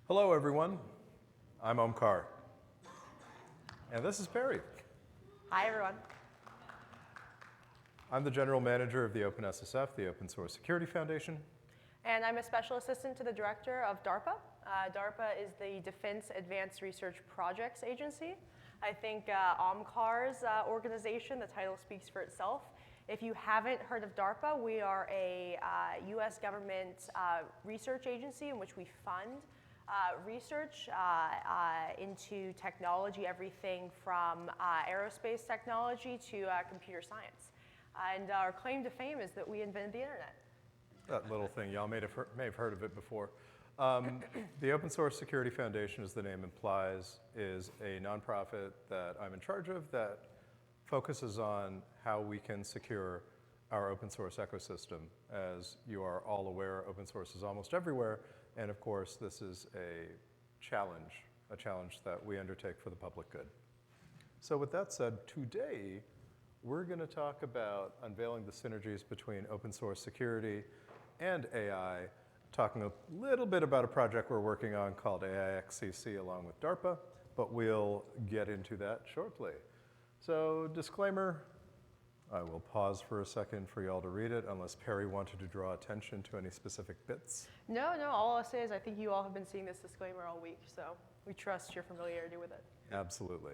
Hello, everyone. I'm Omkar. And this is Perry. Hi, everyone. I'm the general manager of the OpenSSF, the Open Source Security Foundation. And I'm a special assistant to the director of DARPA. DARPA is the Defense Advanced Research Projects Agency. I think Omkar's organization, the title speaks for itself. If you haven't heard of DARPA, we are a US government research agency in which we fund research into technology, everything from aerospace technology to computer science. And our claim to fame is that we invented the internet. That little thing, y'all may have heard of it before. The Open Source Security Foundation, as the name implies, is a nonprofit that I'm in charge of that focuses on how we can secure our open source ecosystem. As you are all aware, open source is almost everywhere, and of course, this is a challenge that we undertake for the public good. So with that said, today, we're going to talk about unveiling the synergies between open source security and AI, talking a little bit about a project we're working on called AIXCC along with DARPA, but we'll get into that shortly. So disclaimer, I will pause for a second for y'all to read it, unless Perry wanted to draw attention to any specific bits. No, all I'll say is I think you all have been seeing this disclaimer all week, so we trust your familiarity with it. Absolutely.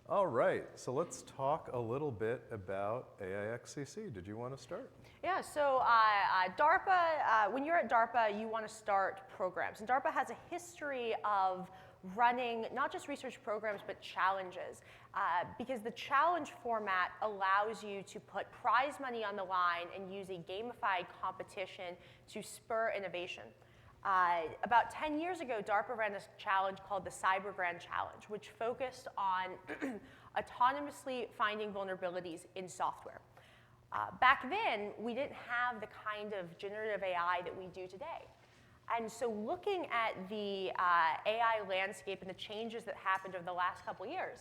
All right, so let's talk a little bit about AIXCC. Did you want to start? Yeah, so DARPA, when you're at DARPA, you want to start programs. And DARPA has a history of running not just research programs, but challenges. Because the challenge format allows you to put prize money on the line and use a gamified competition to spur innovation. About 10 years ago, DARPA ran this challenge called the Cyber Grand Challenge, which focused on autonomously finding vulnerabilities in software. Back then, we didn't have the kind of generative AI that we do today. And so looking at the AI landscape and the changes that happened over the last couple of years,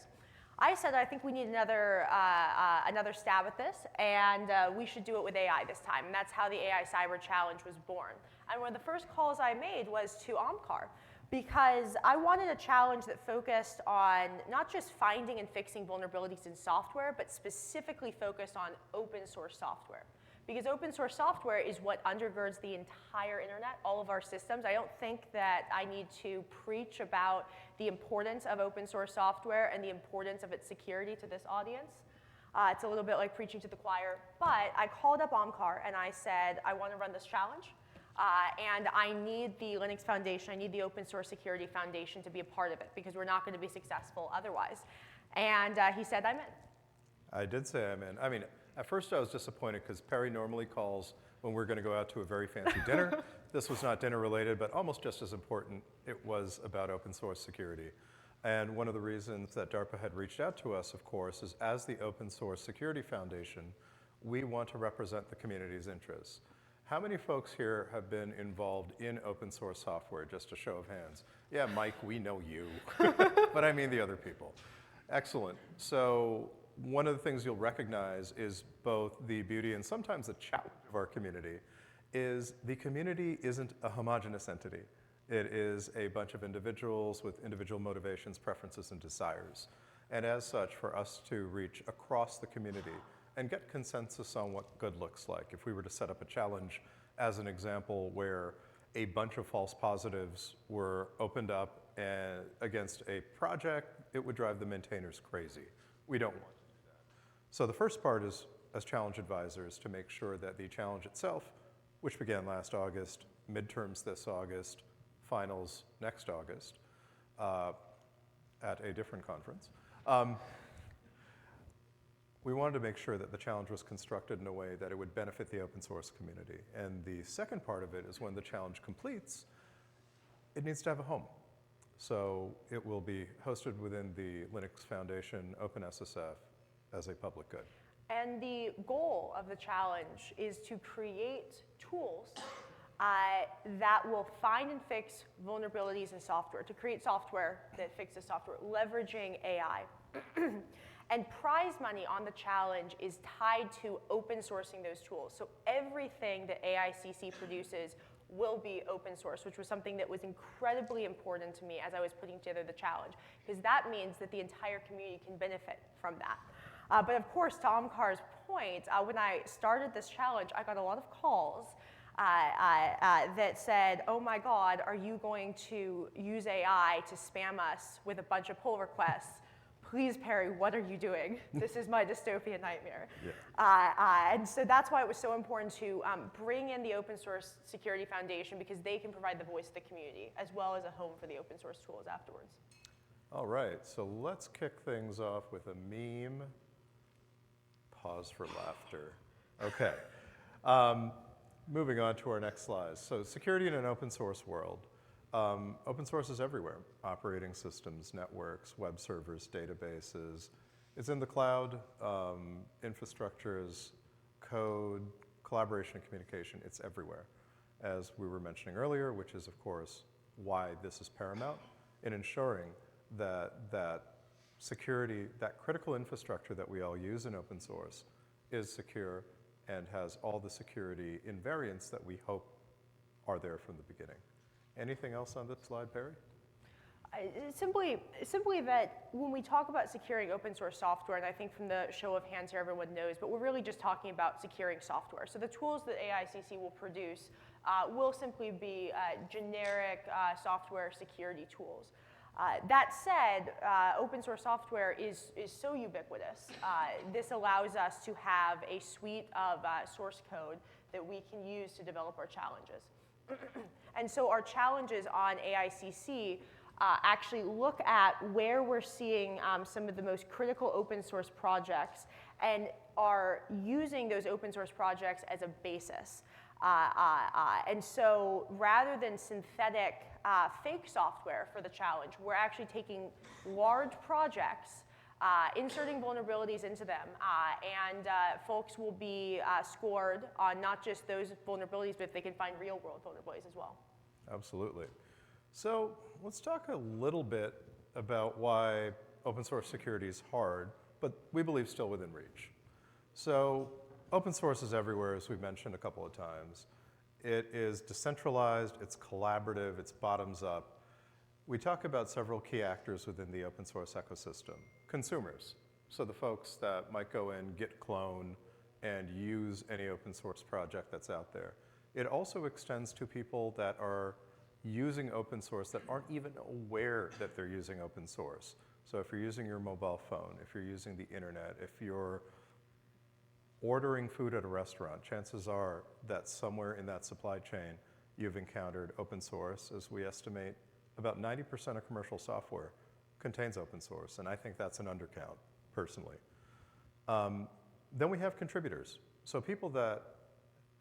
I said I think we need another stab at this, and we should do it with AI this time. And that's how the AI Cyber Challenge was born. And one of the first calls I made was to Omkar, because I wanted a challenge that focused on not just finding and fixing vulnerabilities in software, but specifically focused on open source software. Because open source software is what undergirds the entire internet, all of our systems. I don't think that I need to preach about the importance of open source software and the importance of its security to this audience. It's a little bit like preaching to the choir. But I called up Omkar and I said, I want to run this challenge. And I need the Linux Foundation, I need the Open Source Security Foundation to be a part of it, because we're not going to be successful otherwise. And he said, I'm in. I did say I'm in. I mean, at first I was disappointed because Perry normally calls when we're going to go out to a very fancy dinner. This was not dinner related, but almost just as important, it was about open source security. And one of the reasons that DARPA had reached out to us, of course, is as the Open Source Security Foundation, we want to represent the community's interests. How many folks here have been involved in open source software? Just a show of hands. Yeah, Mike, we know you. But I mean the other people. Excellent. So one of the things you'll recognize is both the beauty and sometimes the challenge of our community is the community isn't a homogeneous entity. It is a bunch of individuals with individual motivations, preferences, and desires. And as such, for us to reach across the community and get consensus on what good looks like. If we were to set up a challenge as an example where a bunch of false positives were opened up against a project, it would drive the maintainers crazy. We don't want to do that. So the first part is, as challenge advisors, to make sure that the challenge itself, which began last August, midterms this August, finals next August, at a different conference, we wanted to make sure that the challenge was constructed in a way that it would benefit the open source community. And the second part of it is when the challenge completes, it needs to have a home. So it will be hosted within the Linux Foundation OpenSSF as a public good. And the goal of the challenge is to create tools that will find and fix vulnerabilities in software, to create software that fixes software, leveraging AI. And prize money on the challenge is tied to open sourcing those tools. So everything that AICC produces will be open source, which was something that was incredibly important to me as I was putting together the challenge, because that means that the entire community can benefit from that. But of course, to Omkar's point, when I started this challenge, I got a lot of calls that said, oh my God, are you going to use AI to spam us with a bunch of pull requests? Please, Perry, what are you doing? This is my dystopian nightmare. Yeah. And so that's why it was so important to bring in the Open Source Security Foundation, because they can provide the voice of the community, as well as a home for the open source tools afterwards. All right, so let's kick things off with a meme. Pause for laughter. Okay. Moving on to our next slide. So security in an open source world. Open source is everywhere. Operating systems, networks, web servers, databases. It's in the cloud, infrastructures, code, collaboration and communication. It's everywhere, as we were mentioning earlier, which is, of course, why this is paramount in ensuring that security, that critical infrastructure that we all use in open source is secure and has all the security invariants that we hope are there from the beginning. Anything else on this slide, Perry? Simply that when we talk about securing open source software, and I think from the show of hands here everyone knows, but we're really just talking about securing software. So the tools that AICC will produce will simply be generic software security tools. That said, open source software is so ubiquitous. This allows us to have a suite of source code that we can use to develop our challenges. And so our challenges on AICC actually look at where we're seeing some of the most critical open source projects and are using those open source projects as a basis. And so rather than synthetic fake software for the challenge, we're actually taking large projects, inserting vulnerabilities into them, and folks will be scored on not just those vulnerabilities, but if they can find real world vulnerabilities as well. Absolutely. So let's talk a little bit about why open source security is hard, but we believe still within reach. So open source is everywhere, as we've mentioned a couple of times. It is decentralized, it's collaborative, it's bottoms up. We talk about several key actors within the open source ecosystem. Consumers, so the folks that might go in, git clone, and use any open source project that's out there. It also extends to people that are using open source that aren't even aware that they're using open source. So if you're using your mobile phone, if you're using the internet, if you're ordering food at a restaurant, chances are that somewhere in that supply chain you've encountered open source. As we estimate, about 90% of commercial software contains open source, and I think that's an undercount, personally. Then we have contributors. So people that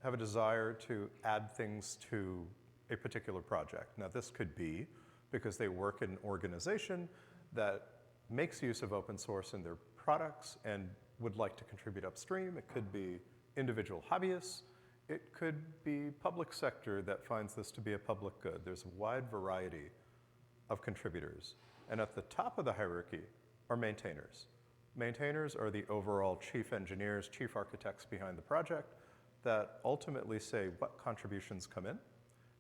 have a desire to add things to a particular project. Now this could be because they work in an organization that makes use of open source in their products and would like to contribute upstream. It could be individual hobbyists. It could be public sector that finds this to be a public good. There's a wide variety of contributors. And at the top of the hierarchy are maintainers. Maintainers are the overall chief engineers, chief architects behind the project that ultimately say what contributions come in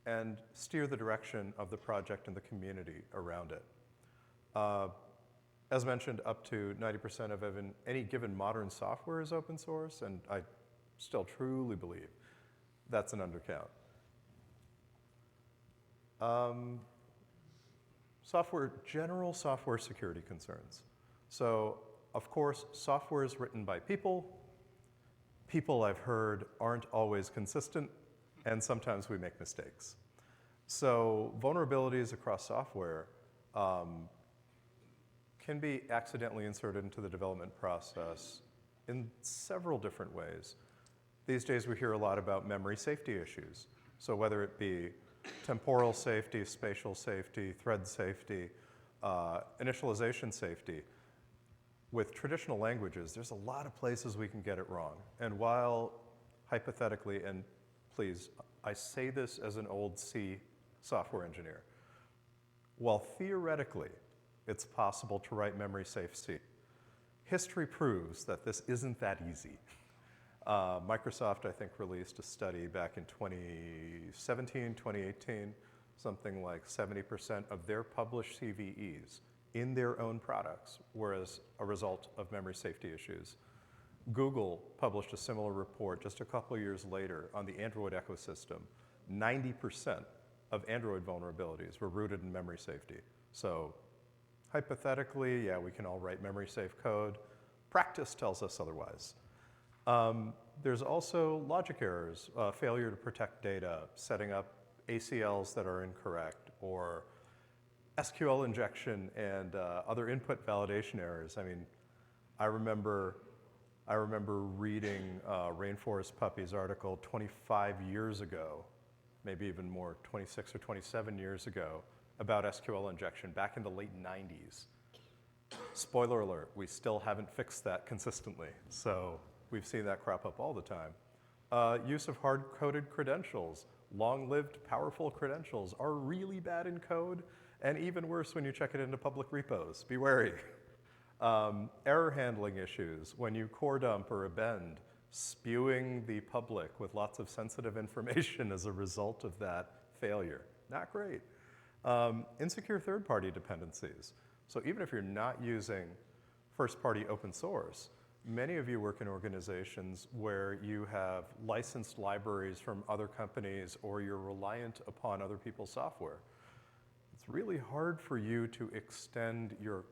and steer the direction of the project and the community around it. As mentioned, up to 90% of any given modern software is open source, and I still truly believe that's an undercount. General software security concerns. So, of course, software is written by people. People, I've heard, aren't always consistent, and sometimes we make mistakes. So vulnerabilities across software can be accidentally inserted into the development process in several different ways. These days we hear a lot about memory safety issues. So whether it be temporal safety, spatial safety, thread safety, initialization safety, with traditional languages, there's a lot of places we can get it wrong. And while hypothetically, and please, I say this as an old C software engineer, while theoretically it's possible to write memory safe C, history proves that this isn't that easy. Microsoft, I think, released a study back in 2017, 2018, something like 70% of their published CVEs in their own products were as a result of memory safety issues. Google published a similar report just a couple of years later on the Android ecosystem. 90% of Android vulnerabilities were rooted in memory safety. So hypothetically, yeah, we can all write memory safe code. Practice tells us otherwise. There's also logic errors, failure to protect data, setting up ACLs that are incorrect, or SQL injection and other input validation errors. I mean, I remember reading Rainforest Puppy's article 25 years ago, maybe even more, 26 or 27 years ago, about SQL injection back in the late 90s. Spoiler alert, we still haven't fixed that consistently. So we've seen that crop up all the time. Use of hard-coded credentials. Long-lived, powerful credentials are really bad in code, and even worse when you check it into public repos. Be wary. Error handling issues. When you core dump or append, spewing the public with lots of sensitive information as a result of that failure. Not great. Insecure third-party dependencies. So even if you're not using first-party open source, many of you work in organizations where you have licensed libraries from other companies or you're reliant upon other people's software. It's really hard for you to extend your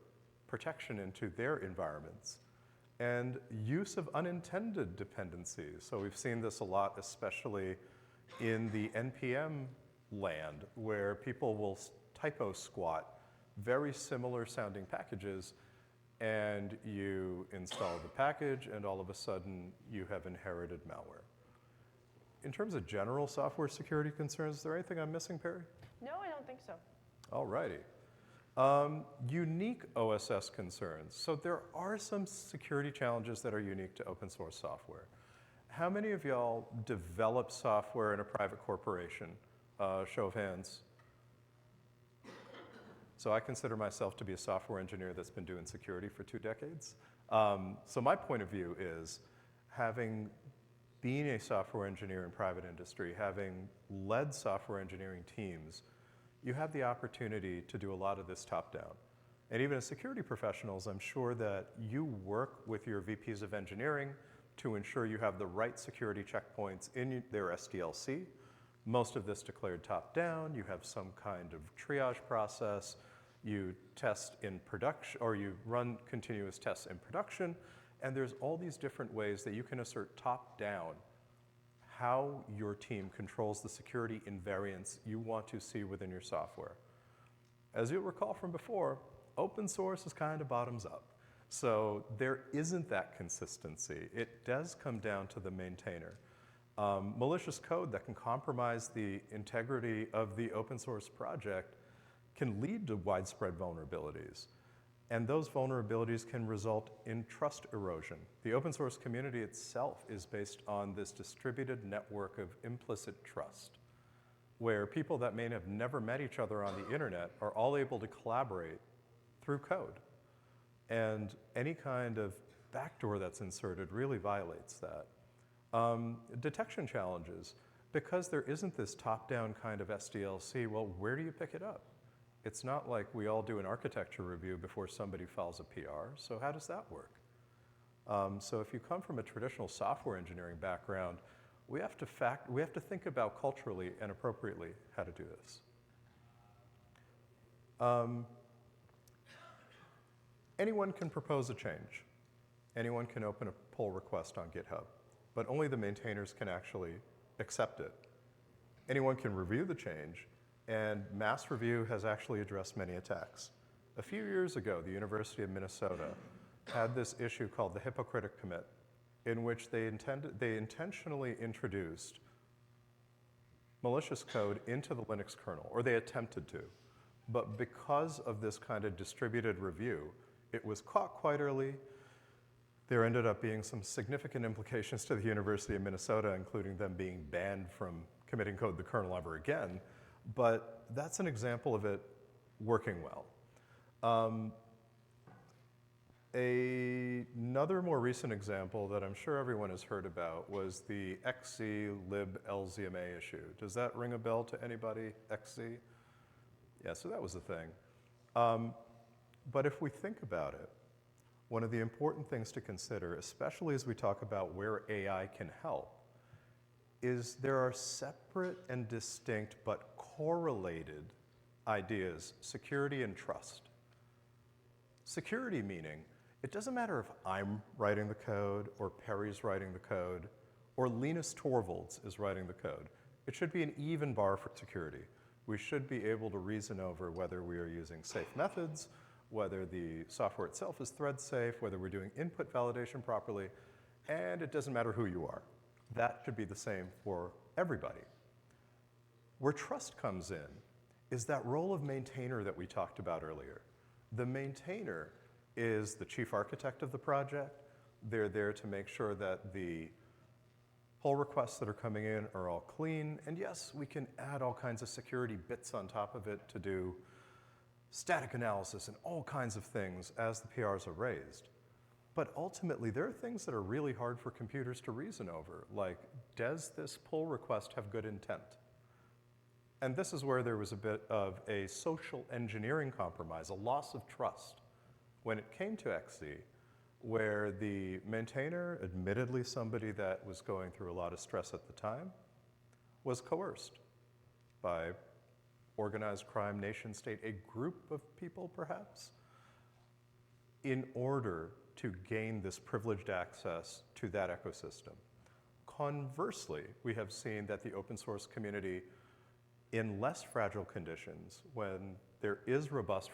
protection into their environments. And use of unintended dependencies. So we've seen this a lot, especially in the NPM land, where people will typo squat very similar sounding packages, and you install the package, and all of a sudden you have inherited malware. In terms of general software security concerns, is there anything I'm missing, Perry? No, I don't think so. All righty. Unique OSS concerns. So there are some security challenges that are unique to open source software. How many of y'all develop software in a private corporation? Show of hands. So I consider myself to be a software engineer that's been doing security for 2 decades. So my point of view is, having been a software engineer in private industry, having led software engineering teams, you have the opportunity to do a lot of this top-down. And even as security professionals, I'm sure that you work with your VPs of engineering to ensure you have the right security checkpoints in their SDLC. Most of this declared top-down. You have some kind of triage process. You test in production, or you run continuous tests in production. And there's all these different ways that you can assert top-down how your team controls the security invariants you want to see within your software. As you'll recall from before, open source is kind of bottoms up. So there isn't that consistency. It does come down to the maintainer. Malicious code that can compromise the integrity of the open source project can lead to widespread vulnerabilities. And those vulnerabilities can result in trust erosion. The open source community itself is based on this distributed network of implicit trust, where people that may have never met each other on the internet are all able to collaborate through code. And any kind of backdoor that's inserted really violates that. Detection challenges. Because there isn't this top-down kind of SDLC, well, where do you pick it up? It's not like we all do an architecture review before somebody files a PR, so how does that work? So if you come from a traditional software engineering background, we have to think about culturally and appropriately how to do this. Anyone can propose a change. Anyone can open a pull request on GitHub, but only the maintainers can actually accept it. Anyone can review the change, and mass review has actually addressed many attacks. A few years ago, the University of Minnesota had this issue called the hypocritic commit, in which they intentionally introduced malicious code into the Linux kernel, or they attempted to. But because of this kind of distributed review, it was caught quite early. There ended up being some significant implications to the University of Minnesota, including them being banned from committing code to the kernel ever again. But that's an example of it working well. Another more recent example that I'm sure everyone has heard about was the XC lib LZMA issue. Does that ring a bell to anybody, XC? Yeah, so that was the thing. But if we think about it, one of the important things to consider, especially as we talk about where AI can help, is there are separate and distinct but correlated ideas, security and trust. Security meaning, it doesn't matter if I'm writing the code, or Perry's writing the code, or Linus Torvalds is writing the code. It should be an even bar for security. We should be able to reason over whether we are using safe methods, whether the software itself is thread safe, whether we're doing input validation properly, and it doesn't matter who you are. That should be the same for everybody. Where trust comes in is that role of maintainer that we talked about earlier. The maintainer is the chief architect of the project. They're there to make sure that the pull requests that are coming in are all clean. And yes, we can add all kinds of security bits on top of it to do static analysis and all kinds of things as the PRs are raised. But ultimately, there are things that are really hard for computers to reason over, like, does this pull request have good intent? And this is where there was a bit of a social engineering compromise, a loss of trust when it came to XC, where the maintainer, admittedly somebody that was going through a lot of stress at the time, was coerced by organized crime, nation state, a group of people perhaps, in order to gain this privileged access to that ecosystem. Conversely, we have seen that the open source community, in less fragile conditions, when there is robust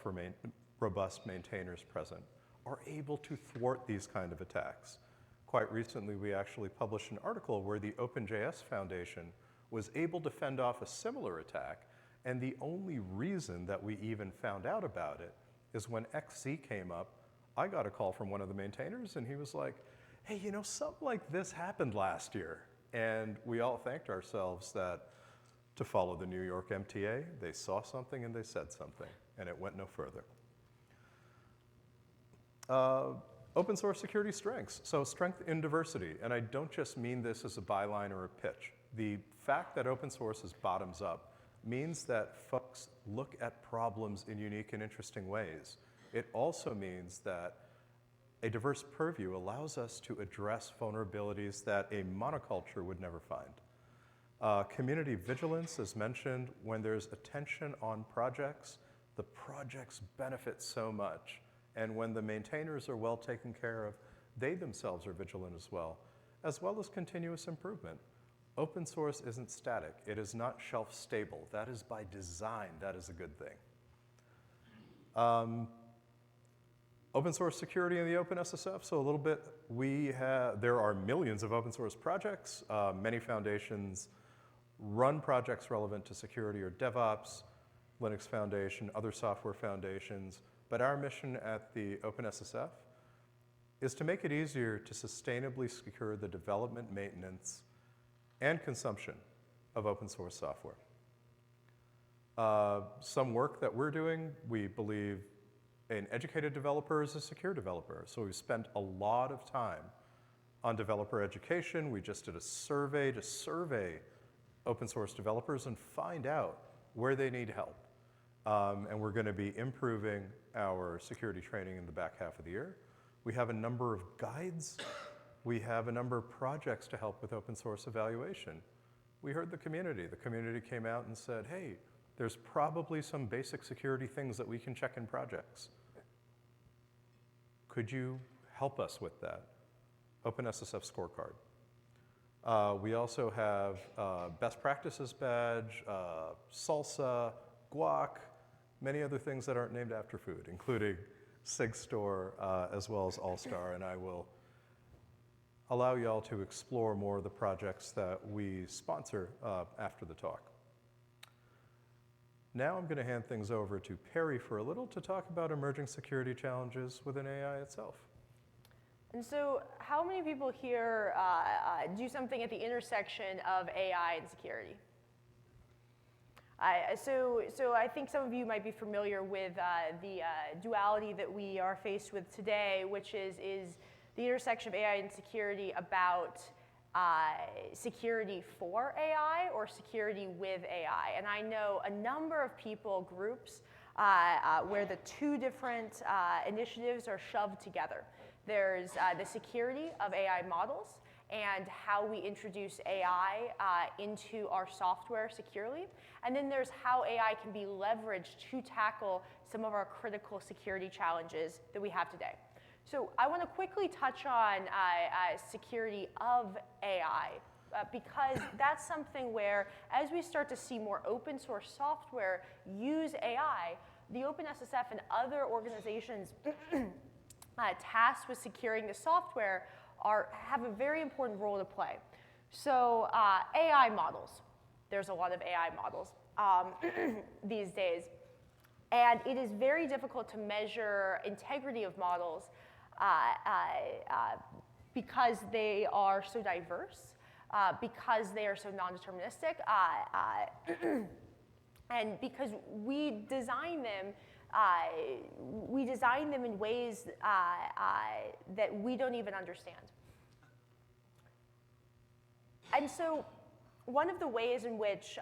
maintainers present, are able to thwart these kind of attacks. Quite recently, we actually published an article where the OpenJS Foundation was able to fend off a similar attack, and the only reason that we even found out about it is when XC came up, I got a call from one of the maintainers, and he was like, hey, you know, something like this happened last year. And we all thanked ourselves that, to follow the New York MTA, they saw something and they said something, and it went no further. Open source security strengths. So strength in diversity, and I don't just mean this as a byline or a pitch. The fact that open source is bottoms up means that folks look at problems in unique and interesting ways. It also means that a diverse purview allows us to address vulnerabilities that a monoculture would never find. Community vigilance, as mentioned, when there's attention on projects, the projects benefit so much. And when the maintainers are well taken care of, they themselves are vigilant as well as continuous improvement. Open source isn't static. It is not shelf stable. That is by design. That is a good thing. Open source security in the OpenSSF, so a little bit, there are millions of open source projects. Many foundations run projects relevant to security or DevOps, Linux Foundation, other software foundations. But our mission at the OpenSSF is to make it easier to sustainably secure the development, maintenance, and consumption of open source software. Some work that we're doing, we believe an educated developer is a secure developer. So we've spent a lot of time on developer education. We just did a survey to survey open source developers and find out where they need help. And we're going to be improving our security training in the back half of the year. We have a number of guides. We have a number of projects to help with open source evaluation. We heard the community. The community came out and said, hey, there's probably some basic security things that we can check in projects. Could you help us with that? OpenSSF scorecard. We also have best practices badge, Salsa, Guac, many other things that aren't named after food, including SigStore as well as Allstar, and I will allow you all to explore more of the projects that we sponsor after the talk. Now I'm going to hand things over to Perry for a little to talk about emerging security challenges within AI itself. And so how many people here do something at the intersection of AI and security? So I think some of you might be familiar with the duality that we are faced with today, which is the intersection of AI and security about security for AI or security with AI. And I know a number of people, groups, where the two different initiatives are shoved together. There's the security of AI models and how we introduce AI into our software securely. And then there's how AI can be leveraged to tackle some of our critical security challenges that we have today. So I want to quickly touch on security of AI because that's something where as we start to see more open source software use AI, the OpenSSF and other organizations tasked with securing the software have a very important role to play. So AI models, there's a lot of AI models these days. And it is very difficult to measure integrity of models because they are so diverse, because they are so non-deterministic, and because we design them in ways that we don't even understand. And so one of the ways in which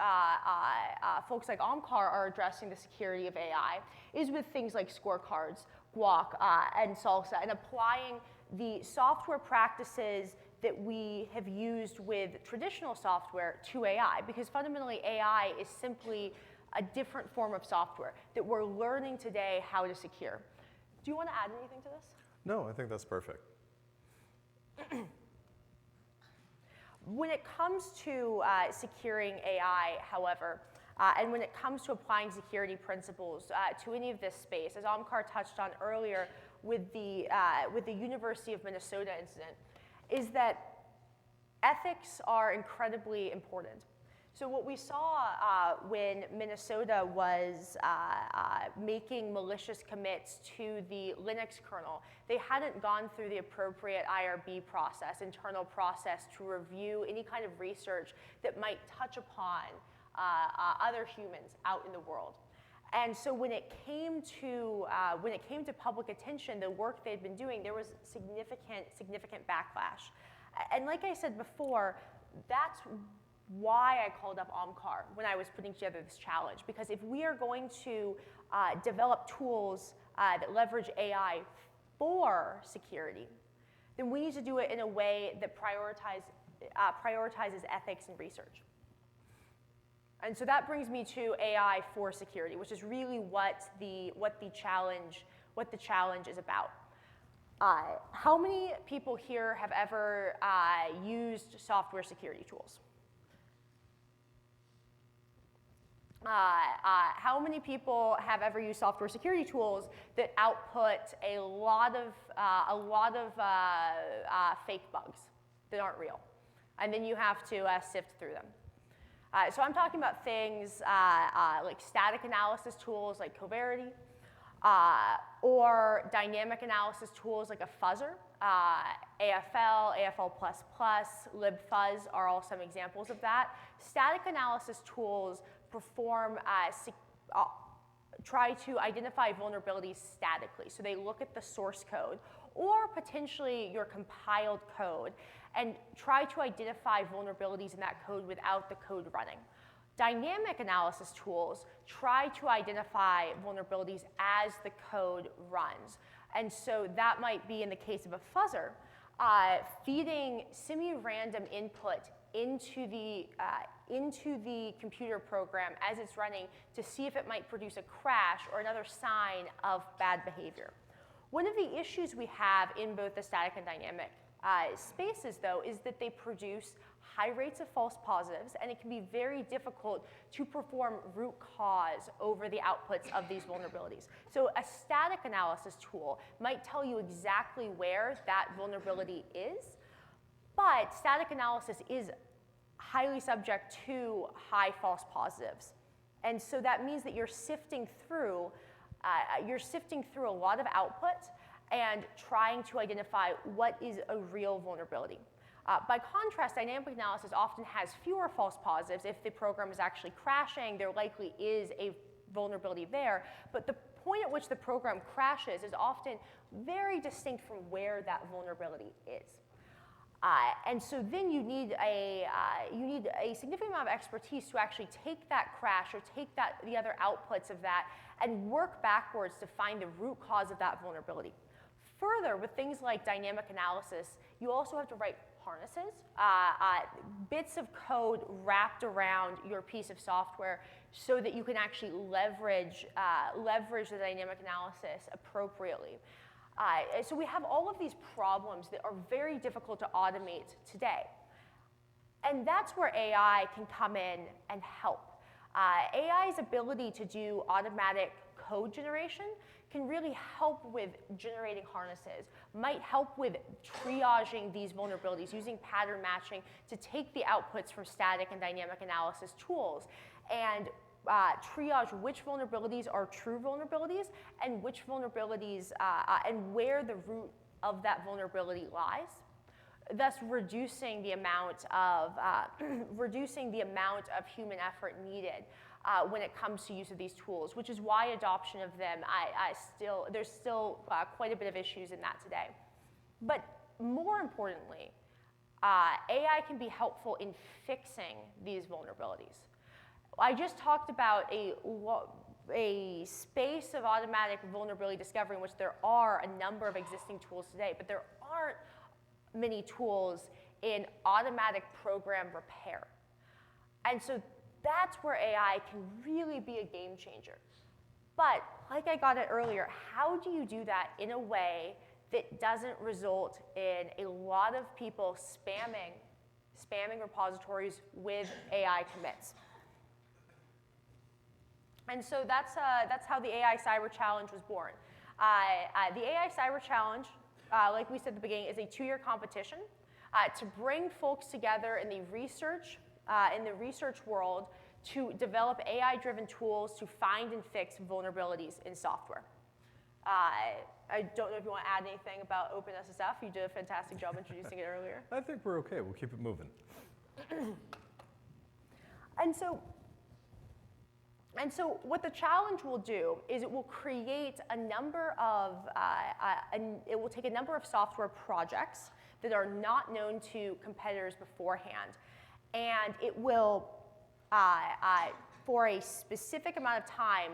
folks like OMCAR are addressing the security of AI is with things like scorecards, Guac, and Salsa, and applying the software practices that we have used with traditional software to AI, because fundamentally AI is simply a different form of software that we're learning today how to secure. Do you want to add anything to this? No, I think that's perfect. When it comes to securing AI, however, and when it comes to applying security principles to any of this space, as Omkar touched on earlier with the University of Minnesota incident, is that ethics are incredibly important. So what we saw when Minnesota was making malicious commits to the Linux kernel, they hadn't gone through the appropriate IRB process, internal process, to review any kind of research that might touch upon other humans out in the world. And so when it came to public attention, the work they'd been doing, there was significant backlash. And like I said before, that's why I called up OMCAR when I was putting together this challenge, because if we are going to develop tools that leverage AI for security, then we need to do it in a way that prioritizes ethics and research. And so that brings me to AI for security, which is really what the challenge is about. How many people here have ever used software security tools? How many people have ever used software security tools that output a lot of fake bugs that aren't real, and then you have to sift through them? So I'm talking about things like static analysis tools like Coverity, or dynamic analysis tools like a fuzzer. AFL, AFL++, libfuzz are all some examples of that. Static analysis tools try to identify vulnerabilities statically. So they look at the source code or potentially your compiled code and try to identify vulnerabilities in that code without the code running. Dynamic analysis tools try to identify vulnerabilities as the code runs. And so that might be, in the case of a fuzzer, feeding semi-random input into the computer program as it's running to see if it might produce a crash or another sign of bad behavior. One of the issues we have in both the static and dynamic spaces, though, is that they produce high rates of false positives, and it can be very difficult to perform root cause over the outputs of these vulnerabilities. So a static analysis tool might tell you exactly where that vulnerability is, but static analysis is highly subject to high false positives. And so that means that you're sifting through a lot of output and trying to identify what is a real vulnerability. By contrast, dynamic analysis often has fewer false positives. If the program is actually crashing, there likely is a vulnerability there, but the point at which the program crashes is often very distinct from where that vulnerability is. And so then you need a significant amount of expertise to actually take that crash or take the other outputs of that and work backwards to find the root cause of that vulnerability. Further, with things like dynamic analysis, you also have to write harnesses, bits of code wrapped around your piece of software so that you can actually leverage the dynamic analysis appropriately. So we have all of these problems that are very difficult to automate today. And that's where AI can come in and help. AI's ability to do automatic code generation can really help with generating harnesses, might help with triaging these vulnerabilities, using pattern matching to take the outputs from static and dynamic analysis tools and triage which vulnerabilities are true vulnerabilities and which vulnerabilities and where the root of that vulnerability lies, thus reducing the amount of human effort needed when it comes to use of these tools, which is why adoption of them, there's still quite a bit of issues in that today. But more importantly, AI can be helpful in fixing these vulnerabilities. I just talked about a space of automatic vulnerability discovery in which there are a number of existing tools today, but there aren't many tools in automatic program repair. And so that's where AI can really be a game changer. But like I got it earlier, how do you do that in a way that doesn't result in a lot of people spamming repositories with AI commits? And so that's how the AI Cyber Challenge was born. The AI Cyber Challenge, like we said at the beginning, is a 2-year competition to bring folks together in the research world to develop AI-driven tools to find and fix vulnerabilities in software. I don't know if you want to add anything about OpenSSF. You did a fantastic job introducing it earlier. I think we're okay. We'll keep it moving. And so what the challenge will do is it will create a number of, it will take a number of software projects that are not known to competitors beforehand, and it will, for a specific amount of time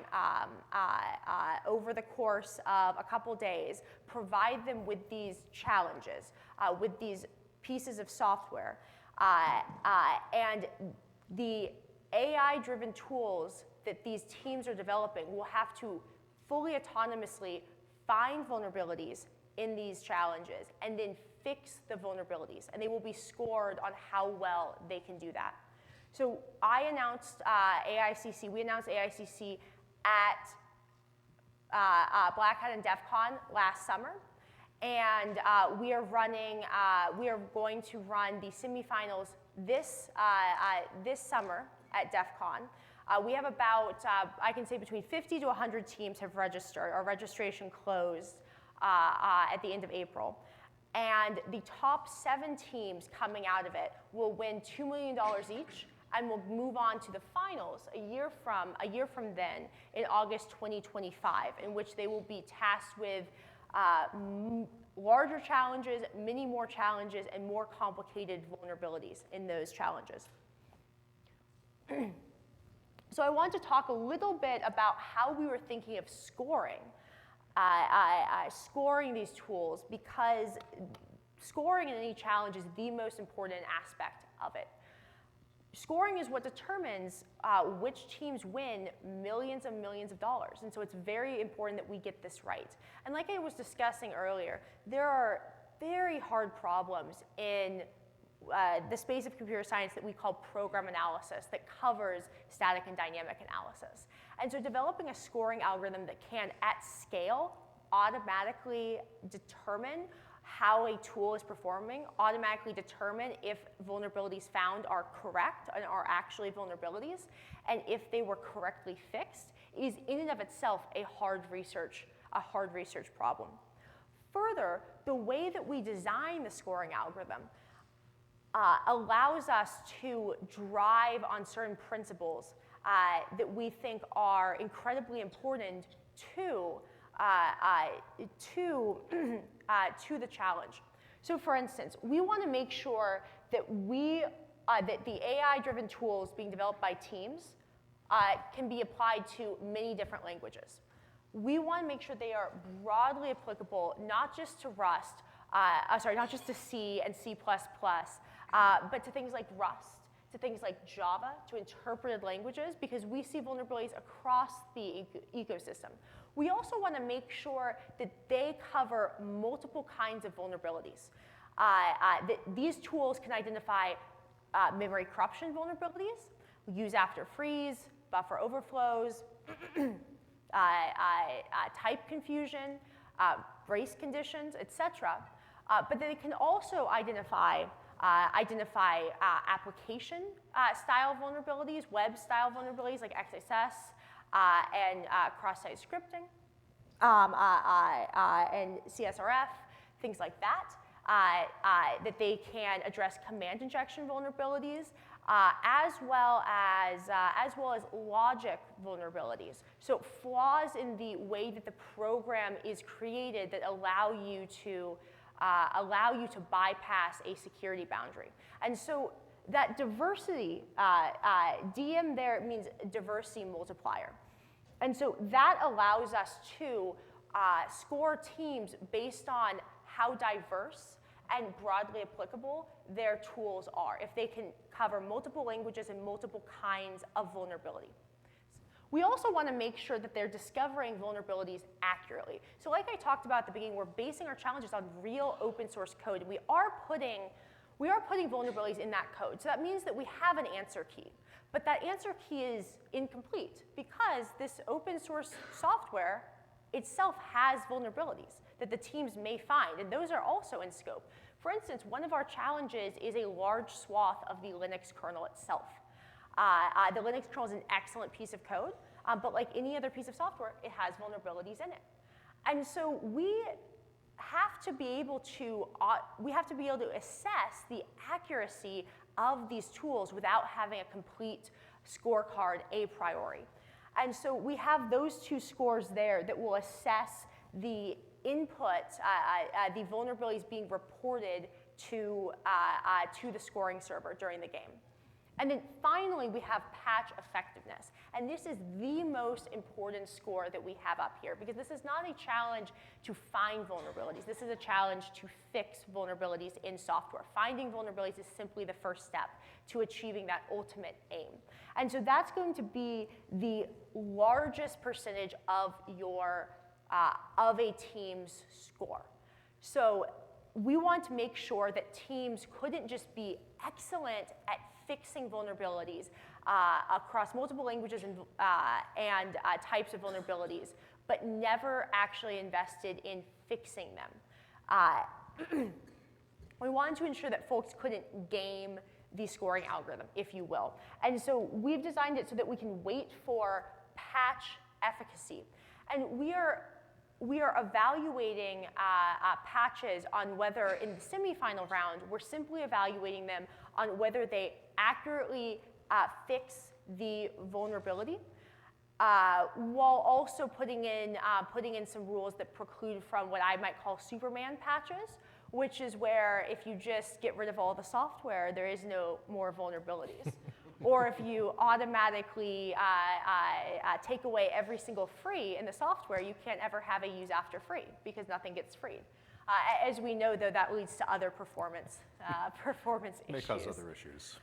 over the course of a couple days, provide them with these challenges, with these pieces of software. And the AI-driven tools that these teams are developing will have to fully autonomously find vulnerabilities in these challenges and then fix the vulnerabilities. And they will be scored on how well they can do that. So I announced AICC, we announced AICC at Black Hat and DEF CON last summer. And we are going to run the semifinals this summer at DEF CON. We have about, I can say between 50 to 100 teams have registered. Our registration closed at the end of April. And the top 7 teams coming out of it will win $2 million each and will move on to the finals a year from then in August 2025, in which they will be tasked with larger challenges, many more challenges, and more complicated vulnerabilities in those challenges. So I want to talk a little bit about how we were thinking of scoring these tools, because scoring in any challenge is the most important aspect of it. Scoring is what determines which teams win millions and millions of dollars, and so it's very important that we get this right. And like I was discussing earlier, there are very hard problems in the space of computer science that we call program analysis that covers static and dynamic analysis. And so developing a scoring algorithm that can, at scale, automatically determine how a tool is performing, automatically determine if vulnerabilities found are correct and are actually vulnerabilities, and if they were correctly fixed, is in and of itself a hard research problem. Further, the way that we design the scoring algorithm allows us to drive on certain principles that we think are incredibly important to the challenge. So for instance, we want to make sure that that the AI-driven tools being developed by teams can be applied to many different languages. We want to make sure they are broadly applicable, not just to Rust, not just to C and C++, but to things like Rust, to things like Java, to interpreted languages, because we see vulnerabilities across the ecosystem. We also want to make sure that they cover multiple kinds of vulnerabilities. That these tools can identify memory corruption vulnerabilities, use after freeze, buffer overflows, type confusion, brace conditions, etc. But they can also identify application style vulnerabilities, web style vulnerabilities like XSS and cross-site scripting and CSRF, things like that. That they can address command injection vulnerabilities, as well as logic vulnerabilities. So flaws in the way that the program is created that allow you to bypass a security boundary. And so that diversity, DM there means diversity multiplier. And so that allows us to score teams based on how diverse and broadly applicable their tools are, if they can cover multiple languages and multiple kinds of vulnerability. We also want to make sure that they're discovering vulnerabilities accurately. So like I talked about at the beginning, we're basing our challenges on real open source code, and we are putting vulnerabilities in that code. So that means that we have an answer key. But that answer key is incomplete because this open source software itself has vulnerabilities that the teams may find, and those are also in scope. For instance, one of our challenges is a large swath of the Linux kernel itself. The Linux kernel is an excellent piece of code, but like any other piece of software, it has vulnerabilities in it. And so we have to be able to assess the accuracy of these tools without having a complete scorecard a priori. And so we have those two scores there that will assess the input, the vulnerabilities being reported to the scoring server during the game. And then finally, we have patch effectiveness. And this is the most important score that we have up here, because this is not a challenge to find vulnerabilities. This is a challenge to fix vulnerabilities in software. Finding vulnerabilities is simply the first step to achieving that ultimate aim. And so that's going to be the largest percentage of of a team's score. So we want to make sure that teams couldn't just be excellent at fixing vulnerabilities across multiple languages and types of vulnerabilities, but never actually invested in fixing them. We wanted to ensure that folks couldn't game the scoring algorithm, if you will. And so we've designed it so that we can wait for patch efficacy. And we are evaluating patches on whether, in the semifinal round, we're simply evaluating them on whether they accurately fix the vulnerability, while also putting in some rules that preclude from what I might call Superman patches, which is where if you just get rid of all the software, there is no more vulnerabilities. Or if you automatically take away every single free in the software, you can't ever have a use after free because nothing gets freed. As we know, though, that leads to other performance issues. May cause other issues.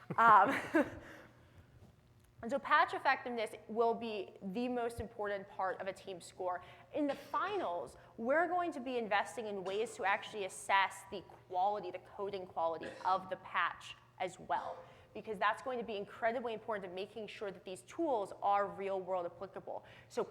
And so patch effectiveness will be the most important part of a team score. In the finals, we're going to be investing in ways to actually assess the quality, the coding quality of the patch as well, because that's going to be incredibly important in making sure that these tools are real-world applicable. So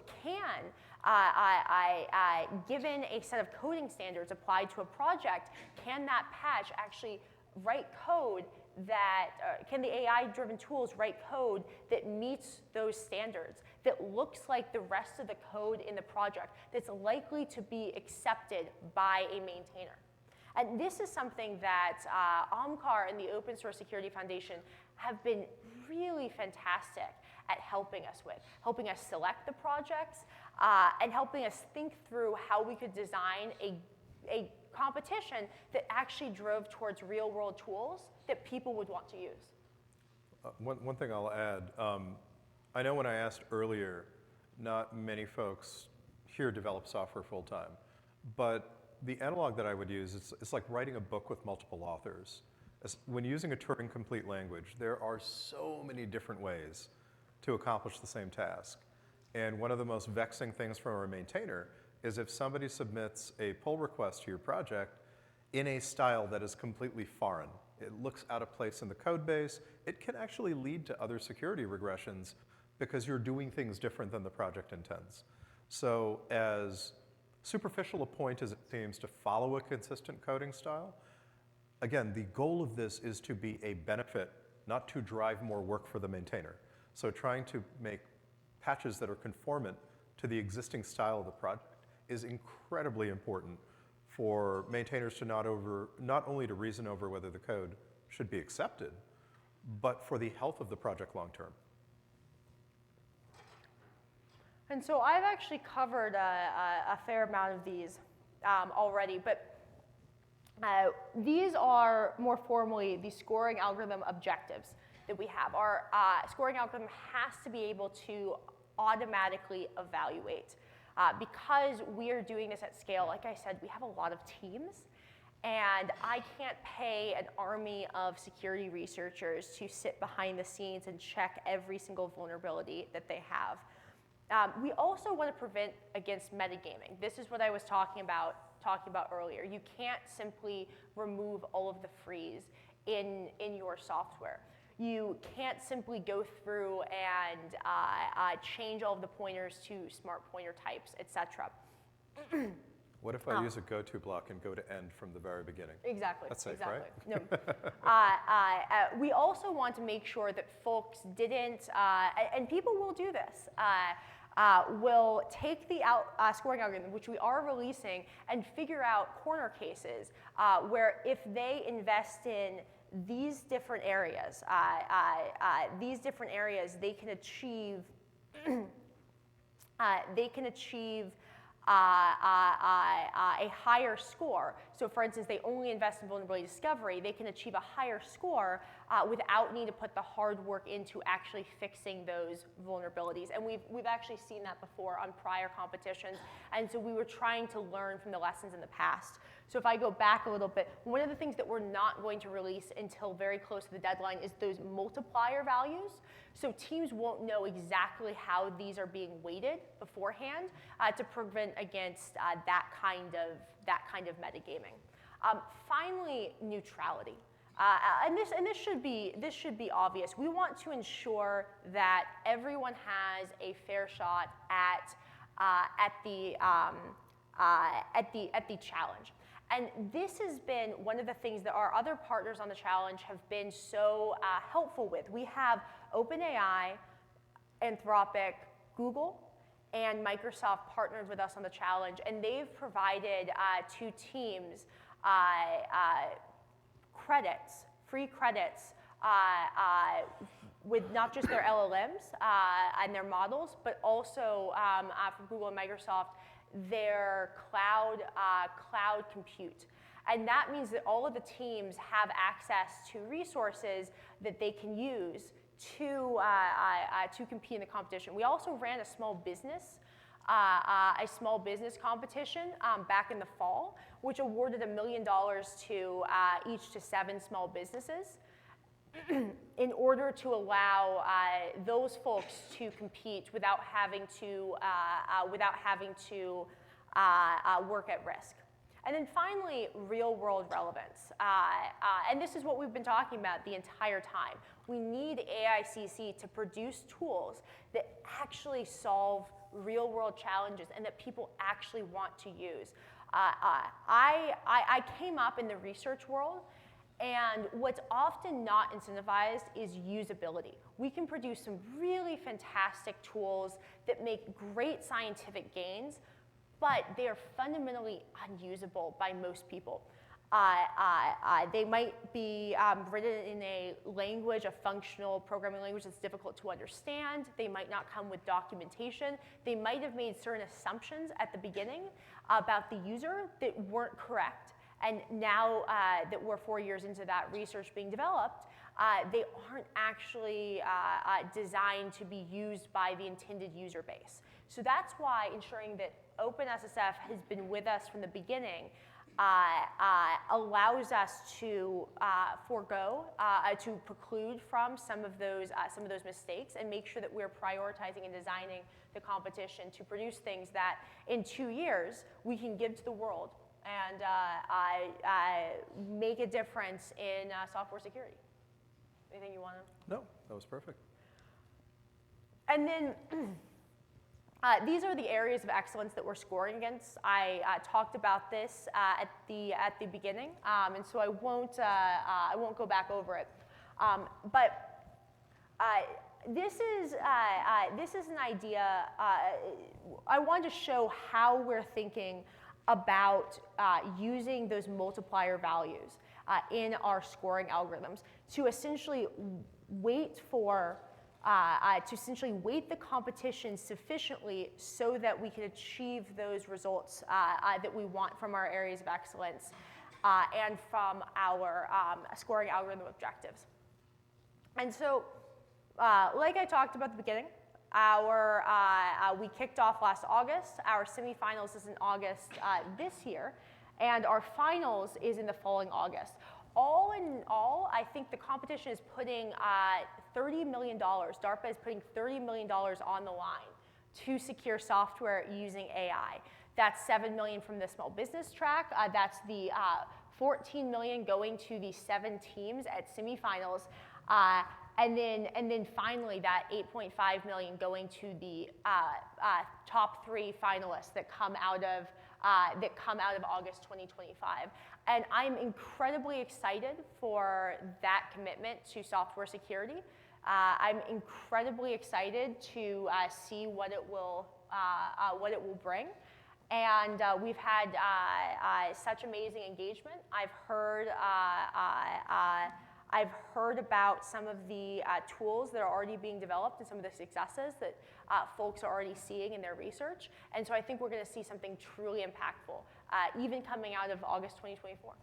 given a set of coding standards applied to a project, can that patch actually write code that, can the AI-driven tools write code that meets those standards, that looks like the rest of the code in the project, that's likely to be accepted by a maintainer? And this is something that OMCAR and the Open Source Security Foundation have been really fantastic at helping us with, helping us select the projects, and helping us think through how we could design a competition that actually drove towards real-world tools that people would want to use. One thing I'll add, I know when I asked earlier, not many folks here develop software full-time, but the analog that I would use, it's like writing a book with multiple authors. When using a Turing-complete language, there are so many different ways to accomplish the same task. And one of the most vexing things from a maintainer is if somebody submits a pull request to your project in a style that is completely foreign. It looks out of place in the code base. It can actually lead to other security regressions because you're doing things different than the project intends. So as superficial a point as it seems to follow a consistent coding style, again, the goal of this is to be a benefit, not to drive more work for the maintainer. So trying to make patches that are conformant to the existing style of the project is incredibly important for maintainers to not only to reason over whether the code should be accepted, but for the health of the project long term. And so I've actually covered a fair amount of these already, but these are more formally the scoring algorithm objectives that we have. Our scoring algorithm has to be able to automatically evaluate. Because we are doing this at scale, like I said, we have a lot of teams, and I can't pay an army of security researchers to sit behind the scenes and check every single vulnerability that they have. We also want to prevent against metagaming. This is what I was talking about earlier. You can't simply remove all of the freeze in your software. You can't simply go through and change all of the pointers to smart pointer types, etc. What if I use a go-to block and go to end from the very beginning? Exactly. That's safe, exactly. right? No. We also want to make sure that folks didn't, and people will do this, will take the scoring algorithm, which we are releasing, and figure out corner cases where if they invest in these different areas, they can achieve a higher score. So for instance, they only invest in vulnerability discovery, they can achieve a higher score without needing to put the hard work into actually fixing those vulnerabilities. And we've actually seen that before on prior competitions. And so we were trying to learn from the lessons in the past. So if I go back a little bit, one of the things that we're not going to release until very close to the deadline is those multiplier values. So teams won't know exactly how these are being weighted beforehand to prevent against that kind of metagaming. Finally, neutrality. And this should be obvious. We want to ensure that everyone has a fair shot at the challenge. And this has been one of the things that our other partners on the challenge have been so helpful with. We have OpenAI, Anthropic, Google, and Microsoft partnered with us on the challenge, and they've provided to teams credits, free credits, with not just their LLMs and their models, but also from Google and Microsoft, their cloud compute. And that means that all of the teams have access to resources that they can use to compete in the competition. We also ran a small business competition back in the fall, which awarded $1 million to each to 7 small businesses in order to allow those folks to compete without having to work at risk. And then finally, real-world relevance. And this is what we've been talking about the entire time. We need AICC to produce tools that actually solve real-world challenges and that people actually want to use. I came up in the research world, and what's often not incentivized is usability. We can produce some really fantastic tools that make great scientific gains, but they are fundamentally unusable by most people. They might be written in a language, a functional programming language that's difficult to understand. They might not come with documentation. They might have made certain assumptions at the beginning about the user that weren't correct. And now that we're 4 years into that research being developed, they aren't actually designed to be used by the intended user base. So that's why ensuring that OpenSSF has been with us from the beginning allows us to forego, to preclude from some of those mistakes and make sure that we're prioritizing and designing the competition to produce things that in 2 years we can give to the world and make a difference in software security. Anything you want to? No, that was perfect. And then these are the areas of excellence that we're scoring against. I talked about this at the beginning, and so I won't go back over it. But this is an idea. I wanted to show how we're thinking about using those multiplier values in our scoring algorithms to essentially weight the competition sufficiently so that we can achieve those results that we want from our areas of excellence and from our scoring algorithm objectives. And so, like I talked about at the beginning, we kicked off last August. Our semifinals is in August this year, and our finals is in the following August. All in all, I think the competition is putting $30 million, DARPA is putting $30 million on the line to secure software using AI. That's $7 million from the small business track. That's the $14 million going to the 7 teams at semifinals. And then finally, that $8.5 million going to the top 3 finalists that come out of August 2025. And I'm incredibly excited for that commitment to software security. I'm incredibly excited to see what it will bring. And we've had such amazing engagement. I've heard about some of the tools that are already being developed and some of the successes that folks are already seeing in their research. And so I think we're going to see something truly impactful, even coming out of August 2024.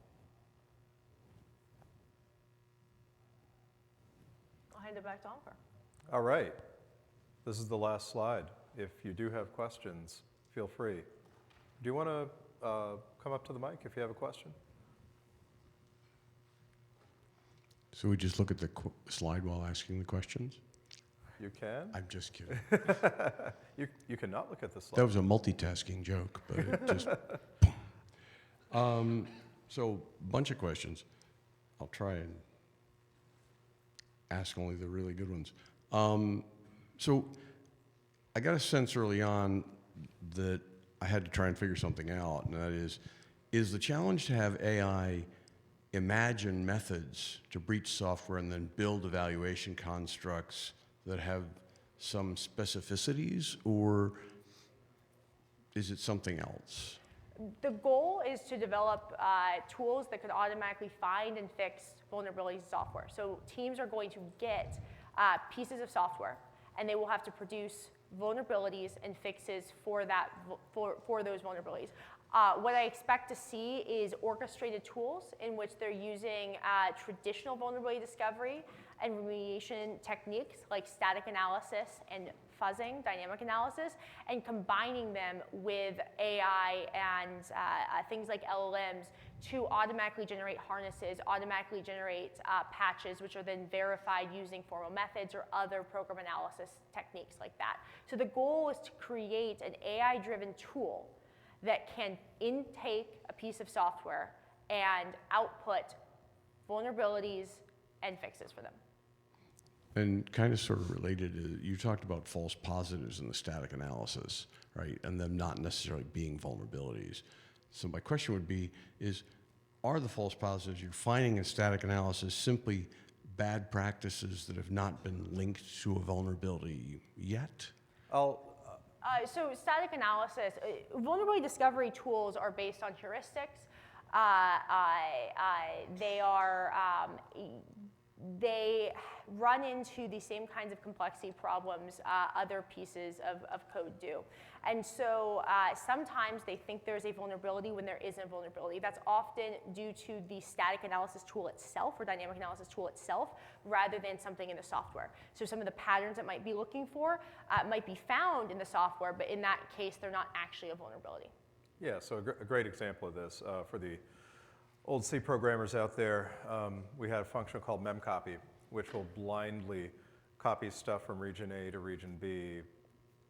I'll hand it back to Oliver. All right. This is the last slide. If you do have questions, feel free. Do you want to come up to the mic if you have a question? So we just look at the slide while asking the questions? You can. I'm just kidding. You cannot look at the slide. That was a multitasking joke, but it just. So, bunch of questions. I'll try and ask only the really good ones. So, I got a sense early on that I had to try and figure something out, and that is the challenge to have AI imagine methods to breach software and then build evaluation constructs that have some specificities, or is it something else? The goal is to develop tools that could automatically find and fix vulnerabilities in software. So teams are going to get pieces of software, and they will have to produce vulnerabilities and fixes for those vulnerabilities. What I expect to see is orchestrated tools in which they're using traditional vulnerability discovery and remediation techniques like static analysis and fuzzing, dynamic analysis, and combining them with AI and things like LLMs to automatically generate harnesses, automatically generate patches, which are then verified using formal methods or other program analysis techniques like that. So the goal is to create an AI-driven tool that can intake a piece of software and output vulnerabilities and fixes for them. And kind of sort of related, you talked about false positives in the static analysis, right? And them not necessarily being vulnerabilities. So my question would be, are the false positives you're finding in static analysis simply bad practices that have not been linked to a vulnerability yet? So static analysis, vulnerability discovery tools are based on heuristics. They run into the same kinds of complexity problems other pieces of code do. And so sometimes they think there's a vulnerability when there isn't a vulnerability. That's often due to the static analysis tool itself or dynamic analysis tool itself rather than something in the software. So some of the patterns it might be looking for might be found in the software, but in that case, they're not actually a vulnerability. Yeah, so a great example of this for the old C programmers out there, we had a function called memcopy, which will blindly copy stuff from region A to region B,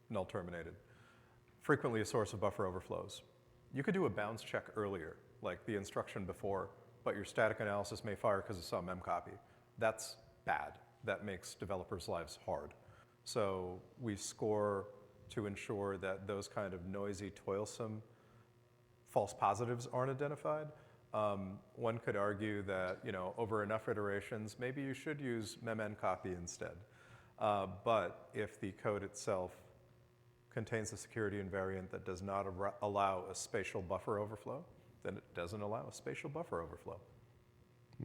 null terminated. Frequently a source of buffer overflows. You could do a bounds check earlier, like the instruction before, but your static analysis may fire because it saw memcopy. That's bad. That makes developers' lives hard. So we score to ensure that those kind of noisy, toilsome false positives aren't identified. One could argue that, over enough iterations, maybe you should use memncopy instead. But if the code itself contains a security invariant that does not allow a spatial buffer overflow, then it doesn't allow a spatial buffer overflow.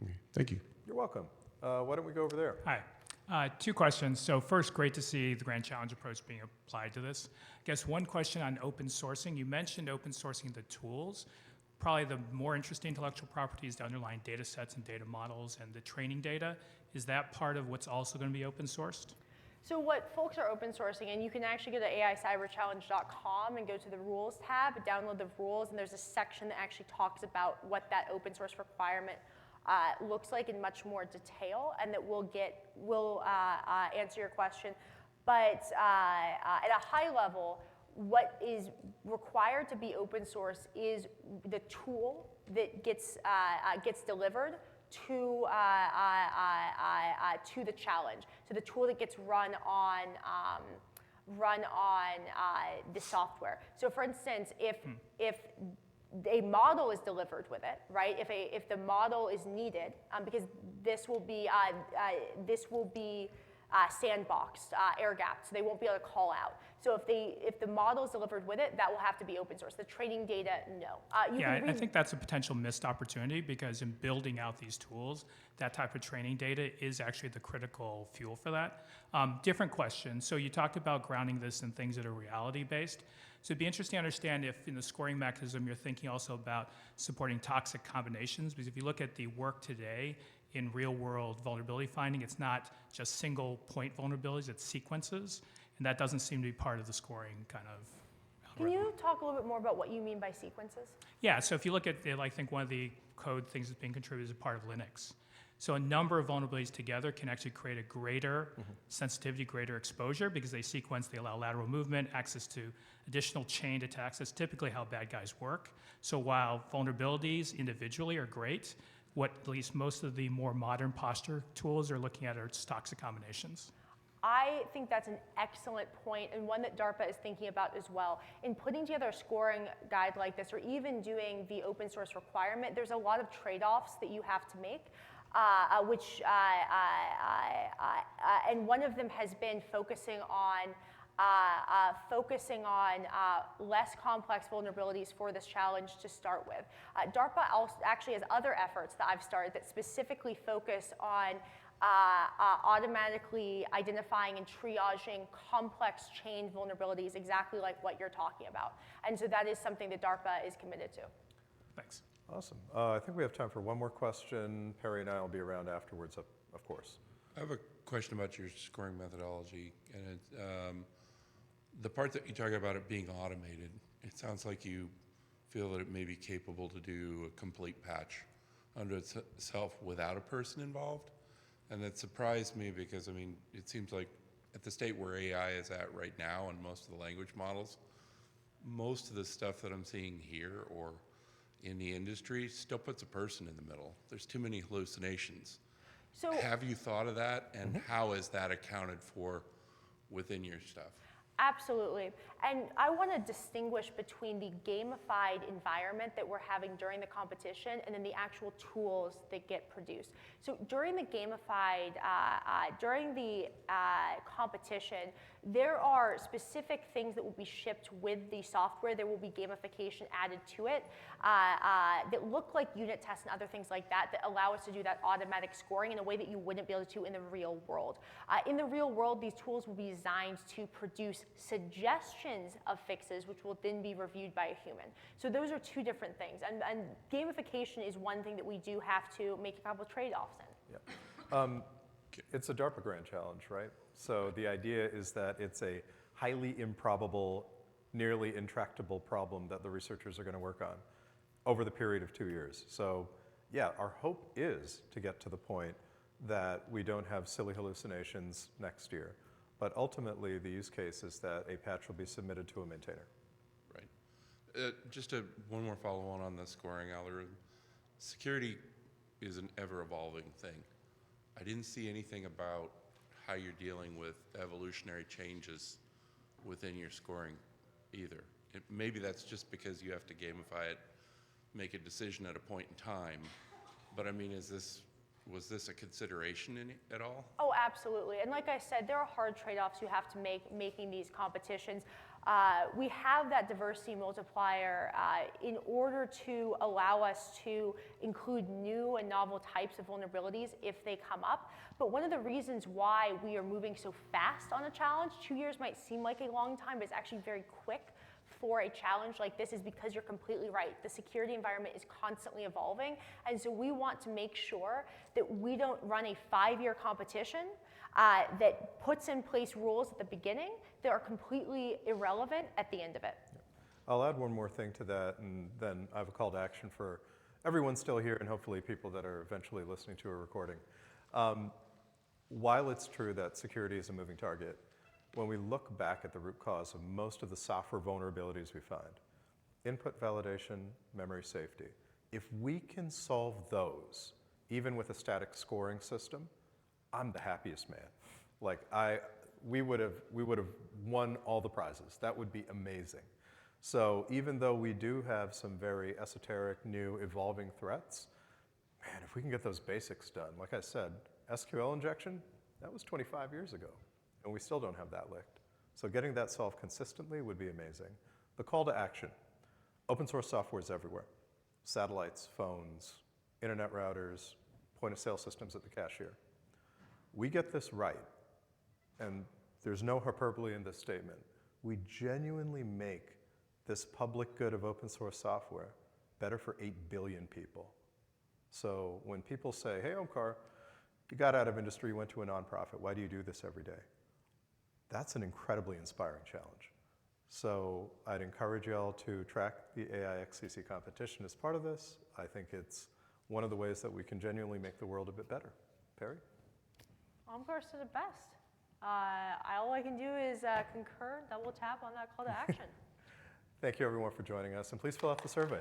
Okay, thank you. You're welcome. Why don't we go over there? Hi. 2 questions. So first, great to see the Grand Challenge approach being applied to this. I guess one question on open sourcing. You mentioned open sourcing the tools. Probably the more interesting intellectual property is the underlying data sets and data models and the training data. Is that part of what's also going to be open sourced? So what folks are open sourcing, and you can actually go to aicyberchallenge.com and go to the rules tab, download the rules, and there's a section that actually talks about what that open source requirement looks like in much more detail, and that will answer your question. But at a high level, what is required to be open source is the tool that gets delivered to the challenge. So the tool that gets run on the software. So for instance, if a model is delivered with it, right? If the model is needed, because this will be sandboxed, air-gapped, so they won't be able to call out. So if the model is delivered with it, that will have to be open source. The training data, no. I think that's a potential missed opportunity because in building out these tools, that type of training data is actually the critical fuel for that. Different question. So you talked about grounding this in things that are reality-based. So it'd be interesting to understand if in the scoring mechanism you're thinking also about supporting toxic combinations, because if you look at the work today in real-world vulnerability finding, it's not just single point vulnerabilities, it's sequences, and that doesn't seem to be part of the scoring kind of algorithm. Can you talk a little bit more about what you mean by sequences? Yeah, so if you look at, I think one of the code things that's being contributed is a part of Linux. So a number of vulnerabilities together can actually create a greater sensitivity, greater exposure, because they sequence, they allow lateral movement, access to additional chained attacks. That's typically how bad guys work. So while vulnerabilities individually are great, what at least most of the more modern posture tools are looking at are toxic combinations. I think that's an excellent point, and one that DARPA is thinking about as well. In putting together a scoring guide like this, or even doing the open source requirement, there's a lot of trade-offs that you have to make, and one of them has been focusing on less complex vulnerabilities for this challenge to start with. DARPA also actually has other efforts that I've started that specifically focus on automatically identifying and triaging complex chain vulnerabilities, exactly like what you're talking about. And so that is something that DARPA is committed to. Thanks. Awesome. I think we have time for one more question. Perry and I will be around afterwards, of course. I have a question about your scoring methodology, and the part that you talk about it being automated, it sounds like you feel that it may be capable to do a complete patch unto itself without a person involved. And that surprised me because, I mean, it seems like at the state where AI is at right now and most of the language models, most of the stuff that I'm seeing here or in the industry still puts a person in the middle. There's too many hallucinations. So have you thought of that, and how is that accounted for within your stuff? Absolutely. And I want to distinguish between the gamified environment that we're having during the competition and then the actual tools that get produced. So during the gamified, competition, there are specific things that will be shipped with the software. There will be gamification added to it that look like unit tests and other things like that that allow us to do that automatic scoring in a way that you wouldn't be able to in the real world. In the real world, these tools will be designed to produce suggestions of fixes, which will then be reviewed by a human. So those are two different things. And gamification is one thing that we do have to make a couple trade-offs in. Yeah. It's a DARPA Grand Challenge, right? So the idea is that it's a highly improbable, nearly intractable problem that the researchers are going to work on over the period of 2 years. So yeah, our hope is to get to the point that we don't have silly hallucinations next year. But ultimately, the use case is that a patch will be submitted to a maintainer. Right. One more follow-on on the scoring algorithm. Security is an ever-evolving thing. I didn't see anything about how you're dealing with evolutionary changes within your scoring either. Maybe that's just because you have to gamify it, make a decision at a point in time. But I mean, was this a consideration at all? Oh, absolutely. And like I said, there are hard trade-offs you have to make making these competitions. We have that diversity multiplier in order to allow us to include new and novel types of vulnerabilities if they come up. But one of the reasons why we are moving so fast on a challenge, 2 years might seem like a long time, but it's actually very quick for a challenge like this, is because you're completely right. The security environment is constantly evolving, and so we want to make sure that we don't run a 5-year competition that puts in place rules at the beginning that are completely irrelevant at the end of it. I'll add one more thing to that, and then I have a call to action for everyone still here and hopefully people that are eventually listening to a recording. While it's true that security is a moving target, when we look back at the root cause of most of the software vulnerabilities we find, input validation, memory safety, if we can solve those, even with a static scoring system, I'm the happiest man. Like we would have won all the prizes. That would be amazing. So even though we do have some very esoteric, new, evolving threats, man, if we can get those basics done, like I said, SQL injection, that was 25 years ago. And we still don't have that licked. So getting that solved consistently would be amazing. The call to action. Open source software is everywhere. Satellites, phones, internet routers, point of sale systems at the cashier. We get this right, and there's no hyperbole in this statement. We genuinely make this public good of open source software better for 8 billion people. So when people say, hey, Omkar, you got out of industry, you went to a nonprofit, why do you do this every day? That's an incredibly inspiring challenge. So I'd encourage you all to track the AIXCC competition as part of this. I think it's one of the ways that we can genuinely make the world a bit better. Perry? Omkar said it best. All I can do is concur, double tap on that call to action. Thank you everyone for joining us, and please fill out the survey.